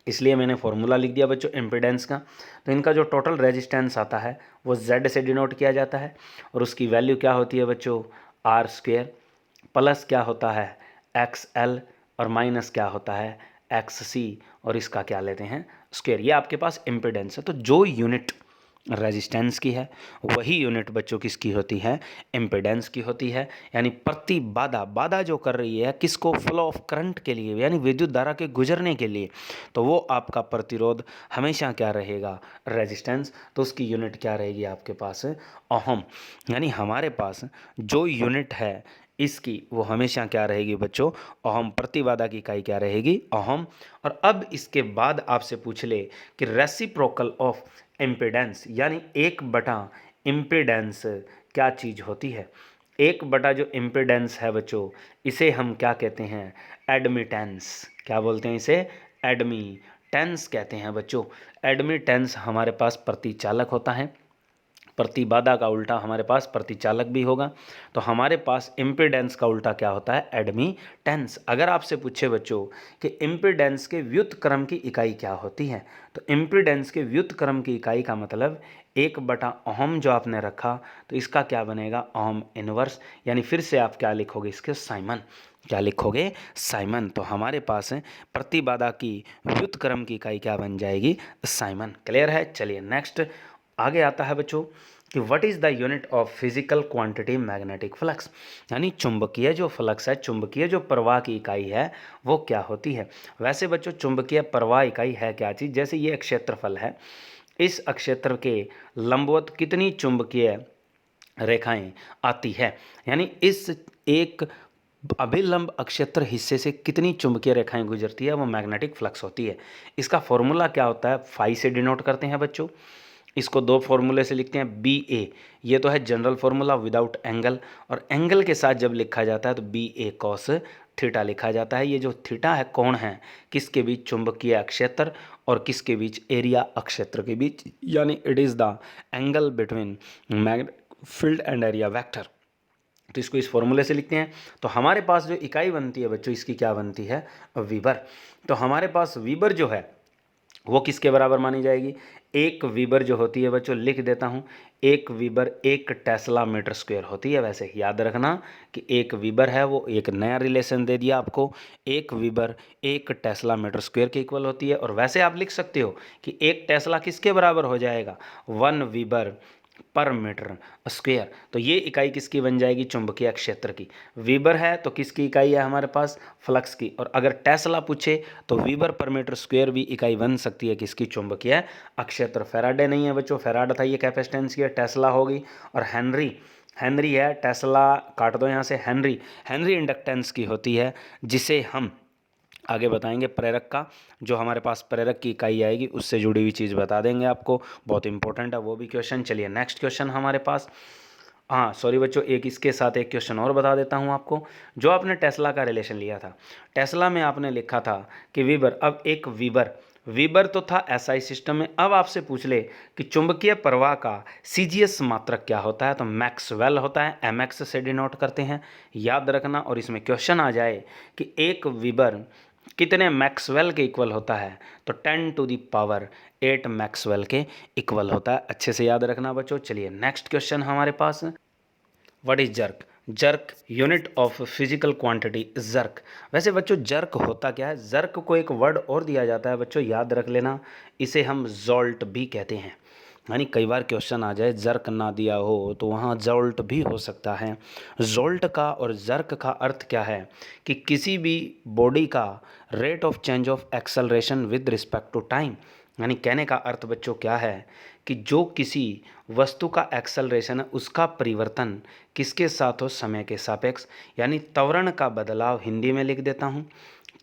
इसलिए मैंने फॉर्मूला लिख दिया बच्चों इम्पिडेंस का। तो इनका जो टोटल रेजिस्टेंस आता है वो Z से डिनोट किया जाता है, और उसकी वैल्यू क्या होती है बच्चों, R² प्लस क्या होता है, XL, और माइनस क्या होता है, XC, और इसका क्या लेते हैं, स्क्वायर। ये आपके पास इम्पिडेंस है। तो जो यूनिट रेजिस्टेंस की है वही यूनिट बच्चों किसकी होती है, इम्पिडेंस की होती है। यानी प्रतिबाधा, बाधा जो कर रही है किसको, फ्लो ऑफ करंट के लिए, यानी विद्युत धारा के गुजरने के लिए, तो वो आपका प्रतिरोध हमेशा क्या रहेगा, रेजिस्टेंस। तो उसकी यूनिट क्या रहेगी आपके पास, ओहम। यानी हमारे पास जो यूनिट है इसकी वो हमेशा क्या रहेगी बच्चों, ओहम। प्रतिबाधा की इकाई क्या रहेगी, ओहम। और अब इसके बाद आपसे पूछ ले कि रेसिप्रोकल ऑफ इम्पिडेंस, यानी 1/, इम्पिडेंस क्या चीज़ होती है। 1/, जो इम्पिडेंस है बच्चों, इसे हम क्या कहते हैं, एडमिटेंस। क्या बोलते हैं इसे, एडमिटेंस कहते हैं बच्चों। एडमिटेंस हमारे पास प्रतिचालक होता है, प्रतिबाधा का उल्टा हमारे पास प्रतिचालक भी होगा। तो हमारे पास इम्पीडेंस का उल्टा क्या होता है? एडमिटेंस। अगर आपसे पूछे बच्चों कि इम्पीडेंस के व्युत्क्रम की इकाई क्या होती है, तो इम्पीडेंस के व्युत्क्रम की इकाई का मतलब 1/ओहम जो आपने रखा, तो इसका क्या बनेगा? Ohm inverse. यानी फिर से आप क्या लिखोगे इसके? साइमन। क्या लिखोगे? साइमन। तो हमारे पास प्रतिबाधा की व्युत्क्रम की इकाई क्या बन जाएगी? साइमन। क्लियर है? चलिए नेक्स्ट आगे आता है बच्चों कि what is the unit of physical quantity magnetic flux. यानी चुंबकीय जो फ्लक्स है, चुंबकीय जो प्रवाह की इकाई है, वो क्या होती है? वैसे बच्चों चुंबकीय प्रवाह इकाई है क्या चीज़? जैसे ये एक क्षेत्रफल है, इस क्षेत्र के लंबवत कितनी चुंबकीय रेखाएं आती है, यानी इस एक अभिलंब अक्षेत्र हिस्से से कितनी चुंबकीय रेखाएं गुजरती है, वो मैग्नेटिक फ्लक्स होती है। इसका फॉर्मूला क्या होता है? फाई से डिनोट करते हैं बच्चों। इसको दो फॉर्मूले से लिखते हैं, बी ए, ये तो है जनरल फॉर्मूला विदाउट एंगल, और एंगल के साथ जब लिखा जाता है तो बी ए कॉस थीटा लिखा जाता है। ये जो थीटा है कौन है? किसके बीच? चुंबकीय क्षेत्र और किसके बीच? एरिया अक्षेत्र के बीच, यानी it is the angle between magnetic field and area vector. तो इसको इस फॉर्मूले से लिखते हैं। तो हमारे पास जो इकाई बनती है बच्चों, इसकी क्या बनती है? वीबर। तो हमारे पास वीबर जो है वो किसके बराबर मानी जाएगी? एक वीबर जो होती है बच्चों, लिख देता हूँ, एक वीबर 1 टेस्ला मीटर स्क्वायर होती है। वैसे याद रखना कि एक वीबर है, वो एक नया रिलेशन दे दिया आपको, एक वीबर 1 टेस्ला मीटर स्क्वायर के इक्वल होती है। और वैसे आप लिख सकते हो कि एक टेस्ला किसके बराबर हो जाएगा? 1 वीबर पर मीटर स्क्वायर। तो ये इकाई किसकी बन जाएगी? चुंबकीय क्षेत्र की। वीबर है तो किसकी इकाई है हमारे पास? फ्लक्स की। और अगर टेस्ला पूछे तो वीबर पर मीटर स्क्वायर भी इकाई बन सकती है किसकी? चुंबकीय क्षेत्र। फैराडे नहीं है बच्चों, फैराडे था ये कैपेसिटेंस की है, टेस्ला होगी। और हेनरी, हेनरी है, टेस्ला काट दो यहाँ से, हेनरी, हेनरी इंडक्टेंस की होती है, जिसे हम आगे बताएंगे। प्रेरक का जो हमारे पास प्रेरक की इकाई आएगी उससे जुड़ी हुई चीज़ बता देंगे आपको, बहुत इंपॉर्टेंट है वो भी क्वेश्चन। चलिए नेक्स्ट क्वेश्चन हमारे पास, हाँ सॉरी बच्चों, एक इसके साथ एक क्वेश्चन और बता देता हूँ आपको। जो आपने टेस्ला का रिलेशन लिया था, टेस्ला में आपने लिखा था कि वीबर, अब एक वीबर, वीबर तो था एसआई सिस्टम में। अब आपसे पूछ ले कि चुंबकीय प्रवाह का सीजीएस मात्रक क्या होता है, तो मैक्सवेल होता है, एमएक्स से डिनोट करते हैं, याद रखना। और इसमें क्वेश्चन आ जाए कि एक वीबर कितने मैक्सवेल के इक्वल होता है, तो 10⁸ मैक्सवेल के इक्वल होता है। अच्छे से याद रखना बच्चों। चलिए नेक्स्ट क्वेश्चन हमारे पास, what is jerk? Jerk unit of physical quantity jerk. वैसे बच्चों जर्क होता क्या है? जर्क को एक वर्ड और दिया जाता है बच्चों, याद रख लेना, इसे हम जोल्ट भी कहते हैं। यानी कई बार क्वेश्चन आ जाए जर्क ना दिया हो तो वहाँ जोल्ट भी हो सकता है। जोल्ट का और जर्क का अर्थ क्या है कि किसी भी बॉडी का rate of change of acceleration with respect to time. यानी कहने का अर्थ बच्चों क्या है कि जो किसी वस्तु का एक्सेलरेशन है उसका परिवर्तन किसके साथ हो? समय के सापेक्ष। यानी त्वरण का बदलाव, हिंदी में लिख देता हूँ,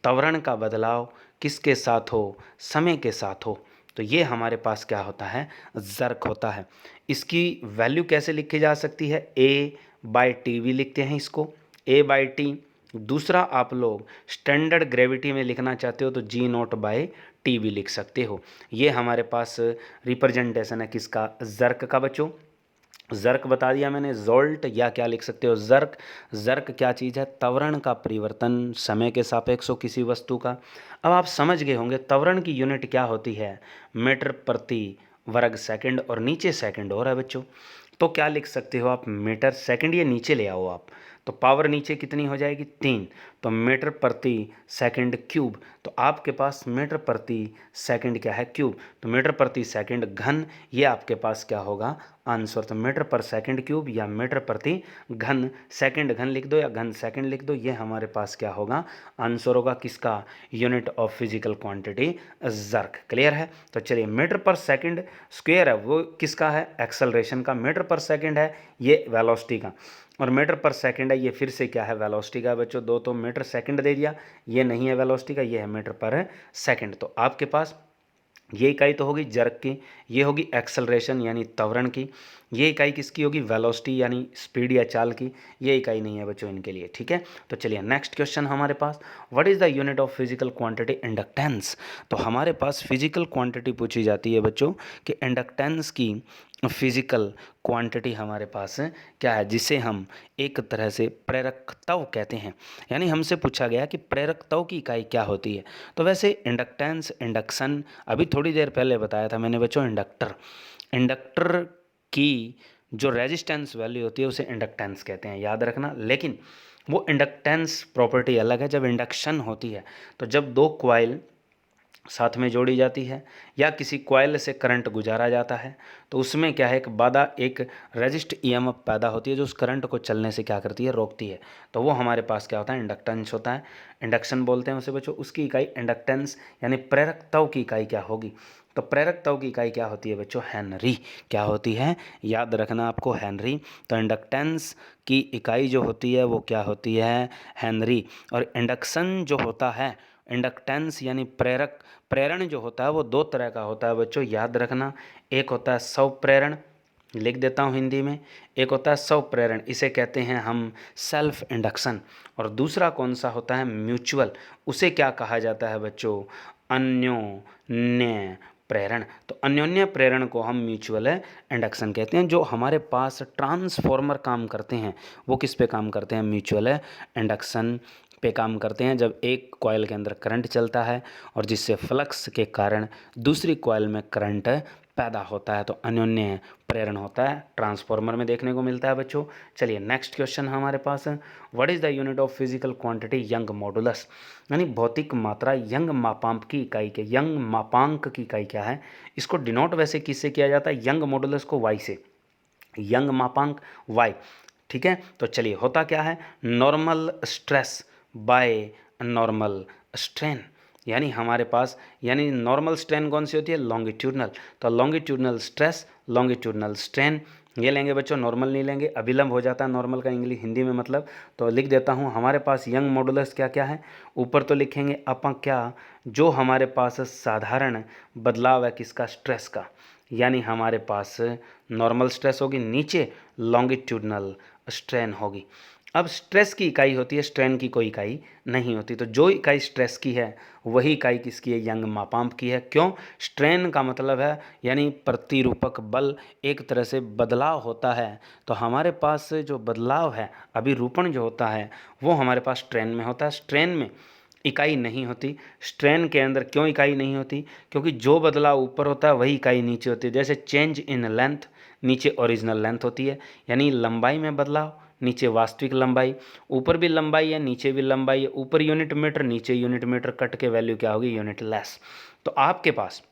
त्वरण का बदलाव किसके साथ हो? समय के साथ हो। तो ये हमारे पास क्या होता है? जर्क होता है। इसकी वैल्यू कैसे लिखी जा सकती है? A/T भी लिखते हैं इसको, A/T। दूसरा आप लोग स्टैंडर्ड ग्रेविटी में लिखना चाहते हो तो G0/T भी लिख सकते हो। ये हमारे पास रिप्रेजेंटेशन है किसका? जर्क का बच्चों। जर्क बता दिया मैंने, जोल्ट या क्या लिख सकते हो? जर्क। जर्क क्या चीज़ है? त्वरण का परिवर्तन समय के सापेक्ष हो किसी वस्तु का। अब आप समझ गए होंगे त्वरण की यूनिट क्या होती है? मीटर प्रति वर्ग सेकंड, और नीचे सेकंड और है बच्चों। तो क्या लिख सकते हो आप? मीटर सेकंड, ये नीचे ले आओ आप, तो पावर नीचे कितनी हो जाएगी? 3। तो मीटर प्रति सेकंड क्यूब। तो आपके पास मीटर प्रति सेकंड क्या है? क्यूब। तो मीटर प्रति सेकंड घन, ये आपके पास क्या होगा? आंसर। तो मीटर पर सेकंड क्यूब या मीटर प्रति घन, सेकंड घन लिख दो या घन सेकंड लिख दो, ये हमारे पास क्या होगा? आंसर होगा किसका? Unit of physical quantity jerk. Clear है? तो चलिए मीटर पर सेकंड स्क्वायर है वो किसका है? एक्सेलरेशन का। मीटर पर सेकंड है ये वेलोसिटी का, और मीटर पर सेकंड है ये फिर से क्या है? वेलोसिटी का बच्चों। दो तो मीटर सेकंड दे दिया, ये नहीं है वेलोसिटी का, ये है मीटर पर सेकंड। तो आपके पास ये इकाई तो होगी जर्क की, ये होगी एक्सेलरेशन यानी त्वरण की, ये इकाई किसकी होगी? वेलोसिटी यानी स्पीड या चाल की। ये इकाई नहीं है बच्चों इनके लिए, ठीक है। तो चलिए नेक्स्ट क्वेश्चन हमारे पास, what is the unit of physical quantity inductance. तो हमारे पास फिजिकल क्वांटिटी पूछी जाती है बच्चों कि इंडक्टेंस की फिजिकल क्वांटिटी हमारे पास क्या है, जिसे हम एक तरह से प्रेरकत्व कहते हैं। यानी हमसे पूछा गया कि प्रेरकत्व की इकाई क्या होती है। तो वैसे इंडक्टेंस, इंडक्शन, अभी थोड़ी देर पहले बताया था मैंने बच्चों, इंडक्टर, इंडक्टर की जो रेजिस्टेंस वैल्यू होती है उसे इंडक्टेंस कहते हैं, याद रखना। लेकिन वो इंडक्टेंस प्रॉपर्टी अलग है जब इंडक्शन होती है। तो जब दो कॉइल साथ में जोड़ी जाती है या किसी कॉइल से करंट गुजारा जाता है, तो उसमें क्या है, एक बाधा, एक रेजिस्ट ईएमएफ पैदा होती है जो उस करंट को चलने से क्या करती है, रोकती है। तो वो हमारे पास क्या होता है, इंडक्टेंस होता है। इंडक्शन बोलते हैं उसे बच्चों। उसकी इकाई इंडक्टेंस यानी प्रेरकत्व की इकाई क्या होगी। तो प्रेरकत्व की इकाई क्या होती है बच्चों, हेनरी। क्या होती है, याद रखना आपको, हेनरी। तो इंडक्टेंस की इकाई जो होती है वो क्या होती है, हेनरी। और इंडक्शन जो होता है, इंडक्टेंस यानी प्रेरक, प्रेरण जो होता है वो दो तरह का होता है बच्चों, याद रखना। एक होता है स्वप्रेरण, लिख देता हूँ हिंदी में। एक होता है स्वप्रेरण, इसे कहते हैं हम सेल्फ इंडक्शन। और दूसरा कौन सा होता है, म्यूचुअल, उसे क्या कहा जाता है बच्चों, अन्योन्य प्रेरण। तो अन्योन्य प्रेरण को हम म्यूचुअल इंडक्शन कहते हैं। जो हमारे पास ट्रांसफॉर्मर काम करते हैं वो किस पे काम करते हैं, म्यूचुअल इंडक्शन पे काम करते हैं। जब एक कॉइल के अंदर करंट चलता है और जिससे फ्लक्स के कारण दूसरी कॉइल में करंट पैदा होता है, तो अन्योन्य प्रेरण होता है, ट्रांसफॉर्मर में देखने को मिलता है बच्चों। चलिए नेक्स्ट क्वेश्चन हमारे पास है, what is the unit of physical quantity young modulus. यानी भौतिक मात्रा यंग मापांक की इकाई के, यंग मापांक की इकाई क्या है। इसको डिनोट वैसे किससे किया जाता है, यंग मॉडुलस को वाई से, यंग मापांक वाई। ठीक है, तो चलिए होता क्या है, normal stress by normal strain. यानी हमारे पास, यानी नॉर्मल स्ट्रेन कौन सी होती है, लॉन्गिट्यूडनल। तो लॉन्गिट्यूडनल स्ट्रेस, लॉन्गिट्यूडनल स्ट्रेन, ये लेंगे बच्चों, नॉर्मल नहीं लेंगे, अभिलंब हो जाता है नॉर्मल का इंग्लिश हिंदी में मतलब। तो लिख देता हूँ, हमारे पास यंग मॉडुलस क्या क्या है, ऊपर तो लिखेंगे अपन क्या, जो हमारे पास साधारण बदलाव है किसका, स्ट्रेस का, यानी हमारे पास नॉर्मल स्ट्रेस होगी, नीचे लॉन्गिट्यूडनल स्ट्रेन होगी। अब स्ट्रेस की इकाई होती है, स्ट्रेन की कोई इकाई नहीं होती। तो जो इकाई स्ट्रेस की है वही इकाई किसकी है, यंग मापांक की है। क्यों, स्ट्रेन का मतलब है यानी प्रतिरूपक बल, एक तरह से बदलाव होता है। तो हमारे पास जो बदलाव है, अभिरूपण जो होता है, वो हमारे पास स्ट्रेन में होता है। स्ट्रेन में इकाई नहीं होती। स्ट्रेन के अंदर क्यों इकाई नहीं होती, क्योंकि जो बदलाव ऊपर होता है वही इकाई नीचे होती है। जैसे चेंज इन लेंथ, नीचे ओरिजिनल लेंथ होती है, यानी लंबाई में बदलाव, नीचे वास्तविक लंबाई। ऊपर भी लंबाई है, नीचे भी लंबाई है, ऊपर यूनिट मीटर, नीचे यूनिट मीटर, कट के वैल्यू क्या होगी, यूनिट लेस। तो आपके पास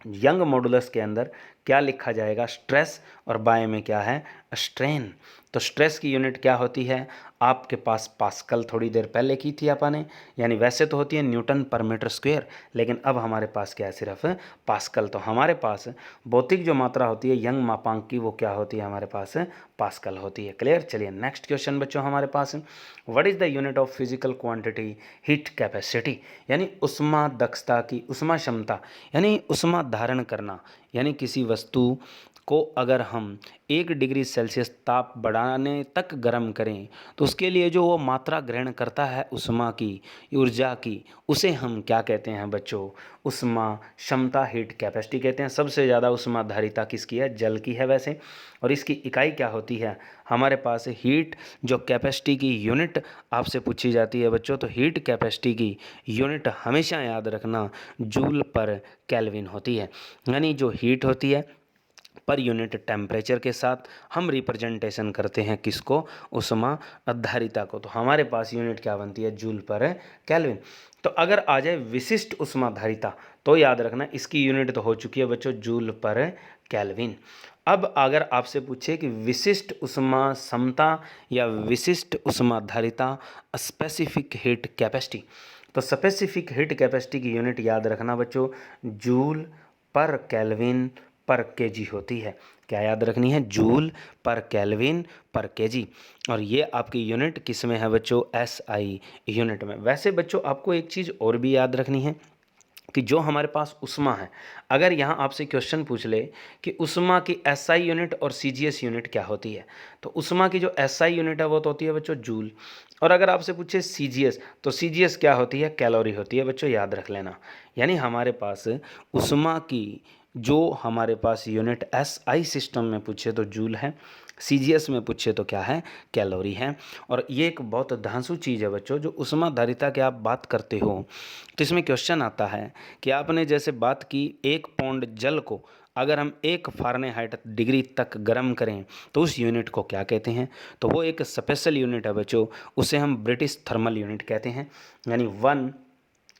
यंग मॉडुलस के अंदर क्या लिखा जाएगा, स्ट्रेस, और बाय में क्या है, स्ट्रेन। तो स्ट्रेस की यूनिट क्या होती है, आपके पास पास्कल थोड़ी देर पहले की थी आपने, यानी वैसे तो होती है न्यूटन पर मीटर स्क्वायर, लेकिन अब हमारे पास क्या है, सिर्फ पास्कल। तो हमारे पास भौतिक जो मात्रा होती है यंग मापांक की, वो क्या होती है, हमारे पास पास्कल होती है। क्लियर। चलिए नेक्स्ट क्वेश्चन बच्चों हमारे पास, what is the unit of physical quantity heat capacity. यानी उष्मा दक्षता की, उष्मा क्षमता यानी उष्मा धारण करना, यानी किसी वस्तु को अगर हम 1 डिग्री सेल्सियस ताप बढ़ाने तक गर्म करें तो उसके लिए जो वो मात्रा ग्रहण करता है उष्मा की, ऊर्जा की, उसे हम क्या कहते हैं बच्चों, उष्मा क्षमता, हीट कैपेसिटी कहते हैं। सबसे ज़्यादा उष्मा धारिता किसकी है, जल की है वैसे। और इसकी इकाई क्या होती है, हमारे पास हीट जो कैपेसिटी की यूनिट आपसे पूछी जाती है बच्चों, तो हीट कैपेसिटी की यूनिट हमेशा याद रखना जूल पर केल्विन होती है। यानी जो हीट होती है पर यूनिट टेम्परेचर के साथ हम रिप्रेजेंटेशन करते हैं किसको, उष्मा धारिता को। तो हमारे पास यूनिट क्या बनती है, जूल पर केल्विन। तो अगर आ जाए विशिष्ट उष्मा धारिता, तो याद रखना इसकी यूनिट तो हो चुकी है बच्चों, जूल पर केल्विन। अब अगर आपसे पूछे कि विशिष्ट उष्मा समता या विशिष्ट उष्मा धारिता, स्पेसिफिक हीट कैपेसिटी, तो स्पेसिफिक हीट कैपेसिटी की यूनिट याद रखना बच्चों, जूल पर केल्विन पर केजी होती है। क्या याद रखनी है, जूल पर केल्विन पर केजी। और ये आपकी यूनिट किस में है बच्चों, एसआई यूनिट में। वैसे बच्चों आपको एक चीज़ और भी याद रखनी है कि जो हमारे पास उष्मा है, अगर यहाँ आपसे क्वेश्चन पूछ ले कि उष्मा की एसआई यूनिट और सीजीएस यूनिट क्या होती है, तो उष्मा की जो एसआई यूनिट है वो तो होती है बच्चों जूल। और अगर आपसे पूछे सीजीएस, तो सीजीएस क्या होती है, कैलोरी होती है बच्चों, याद रख लेना। यानी हमारे पास उष्मा की जो हमारे पास यूनिट SI सिस्टम में पूछे तो जूल है, CGS में पूछे तो क्या है, कैलोरी है। और ये एक बहुत धांसू चीज़ है बच्चों, जो ऊष्माधारिता की आप बात करते हो तो इसमें क्वेश्चन आता है कि आपने जैसे बात की 1 पौंड जल को अगर हम 1 फ़ारेनहाइट डिग्री तक गर्म करें तो उस यूनिट को क्या कहते हैं। तो वो एक स्पेशल यूनिट है बच्चों, उसे हम ब्रिटिश थर्मल यूनिट कहते हैं। यानी 1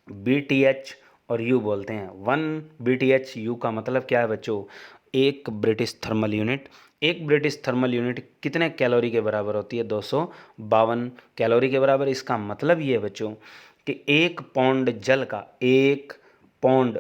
BTH और U बोलते हैं। 1 BTH U का मतलब क्या है बच्चों, एक ब्रिटिश थर्मल यूनिट। एक ब्रिटिश थर्मल यूनिट कितने कैलोरी के बराबर होती है, 252 कैलोरी के बराबर। इसका मतलब ये है बच्चों कि 1 पौंड जल का, 1 पौंड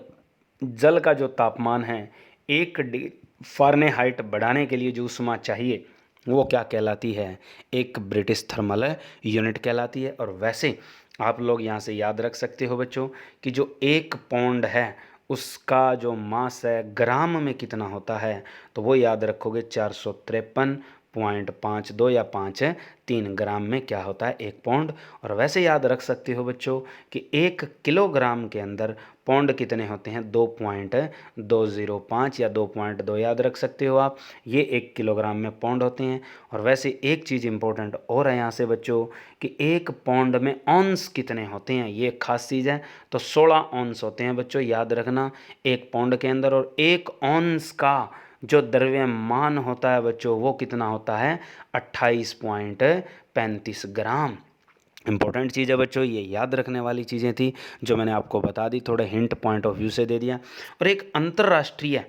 जल का जो तापमान है 1 फ़ारेनहाइट बढ़ाने के लिए जो ऊष्मा चाहिए वो क्या कहलाती है, एक ब्रिटिश थर्मल यूनिट कहलाती है। और वैसे आप लोग यहाँ से याद रख सकते हो बच्चों कि जो 1 पौंड है उसका जो मास है ग्राम में कितना होता है, तो वो याद रखोगे 453.52 या 53 ग्राम में क्या होता है 1 पौंड। और वैसे याद रख सकते हो बच्चों कि 1 किलोग्राम के अंदर पौंड कितने होते हैं, 2.205 या 2.2 याद रख सकते हो आप, ये 1 किलोग्राम में पौंड होते हैं। और वैसे एक चीज़ इंपॉर्टेंट और है यहाँ से बच्चों कि 1 पौंड में ऑन्स कितने होते हैं, ये खास चीज़ है। तो 16 ऑन्स होते हैं बच्चों, याद रखना 1 पौंड के अंदर। और 1 ऑन्स का जो द्रव्यमान होता है बच्चों वो कितना होता है, 28.35 ग्राम। इंपॉर्टेंट चीज़ है बच्चों, ये याद रखने वाली चीज़ें थी जो मैंने आपको बता दी, थोड़े हिंट पॉइंट ऑफ व्यू से दे दिया। और एक अंतर्राष्ट्रीय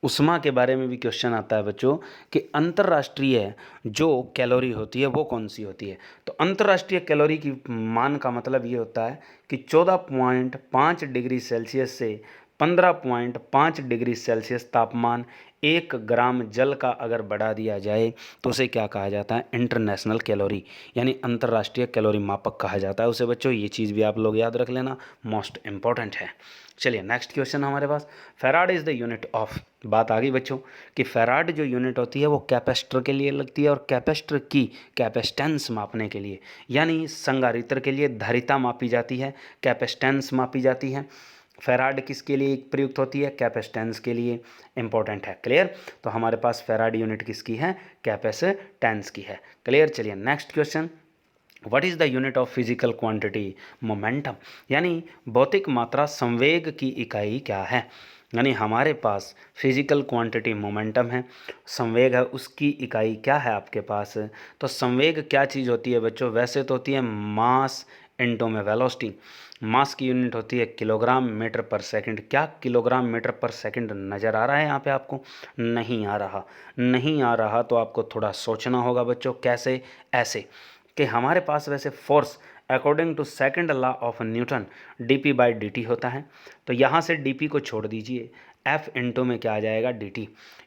उष्मा के बारे में भी क्वेश्चन आता है बच्चों कि अंतर्राष्ट्रीय जो कैलोरी होती है वो कौन सी होती है। तो अंतर्राष्ट्रीय कैलोरी की मान का मतलब ये होता है कि 14.5 डिग्री सेल्सियस से 15.5 डिग्री सेल्सियस तापमान 1 ग्राम जल का अगर बढ़ा दिया जाए तो उसे क्या कहा जाता है, इंटरनेशनल कैलोरी, यानी अंतर्राष्ट्रीय कैलोरी मापक कहा जाता है उसे बच्चों। ये चीज़ भी आप लोग याद रख लेना, मोस्ट इंपॉर्टेंट है। चलिए नेक्स्ट क्वेश्चन हमारे पास, farad is the unit of, बात आ गई बच्चों कि फैराड जो यूनिट होती है वो कैपेसिटर के लिए लगती है और कैपेसिटर की कैपेसिटेंस मापने के लिए, यानी संधारित्र के लिए धारिता मापी जाती है, कैपेसिटेंस मापी जाती है। फैराड किसके लिए प्रयुक्त होती है, कैपेसिटेंस के लिए। इंपॉर्टेंट है, क्लियर। तो हमारे पास फैराड यूनिट किसकी है, कैपेसिटेंस की है, क्लियर। चलिए next question, what is the unit of physical quantity, momentum, यानी भौतिक मात्रा संवेग की इकाई क्या है। यानी हमारे पास फिजिकल क्वांटिटी मोमेंटम है, संवेग है, उसकी इकाई क्या है आपके पास। तो संवेग क्या चीज़ होती है बच्चों, वैसे तो होती है मास इनटू में वेलोसिटी। मास की यूनिट होती है किलोग्राम मीटर पर सेकंड। क्या किलोग्राम मीटर पर सेकंड नज़र आ रहा है यहाँ पे आपको, नहीं आ रहा, नहीं आ रहा तो आपको थोड़ा सोचना होगा बच्चों। कैसे, ऐसे कि हमारे पास वैसे force according to second law of Newton dp/dt होता है। तो यहाँ से dp को छोड़ दीजिए, f इंटू में क्या आ जाएगा, dt।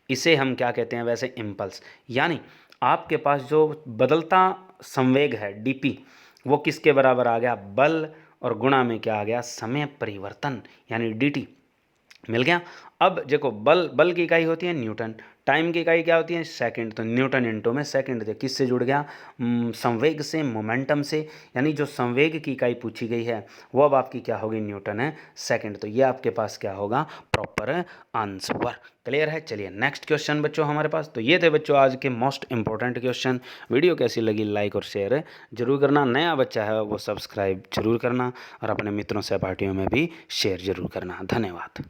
इसे हम क्या कहते हैं वैसे, इम्पल्स। यानी आपके पास जो बदलता संवेग है dp वो किसके बराबर आ गया, बल, और गुणा में क्या आ गया, समय परिवर्तन, यानी dt मिल गया। अब देखो बल की इकाई होती है न्यूटन, टाइम की इकाई क्या होती है, सेकंड। तो न्यूटन इंटू में सेकंड दे, किससे जुड़ गया, संवेग से, मोमेंटम से। यानी जो संवेग की इकाई पूछी गई है वो अब आपकी क्या होगी, न्यूटन है सेकंड। तो ये आपके पास क्या होगा, प्रॉपर आंसर, क्लियर है। चलिए नेक्स्ट क्वेश्चन बच्चों हमारे पास। तो ये थे बच्चों आज के मोस्ट इंपॉर्टेंट क्वेश्चन। वीडियो कैसी लगी लाइक और शेयर जरूर करना, नया बच्चा है वो सब्सक्राइब जरूर करना और अपने मित्रों सहपाठियों में भी शेयर जरूर करना। धन्यवाद।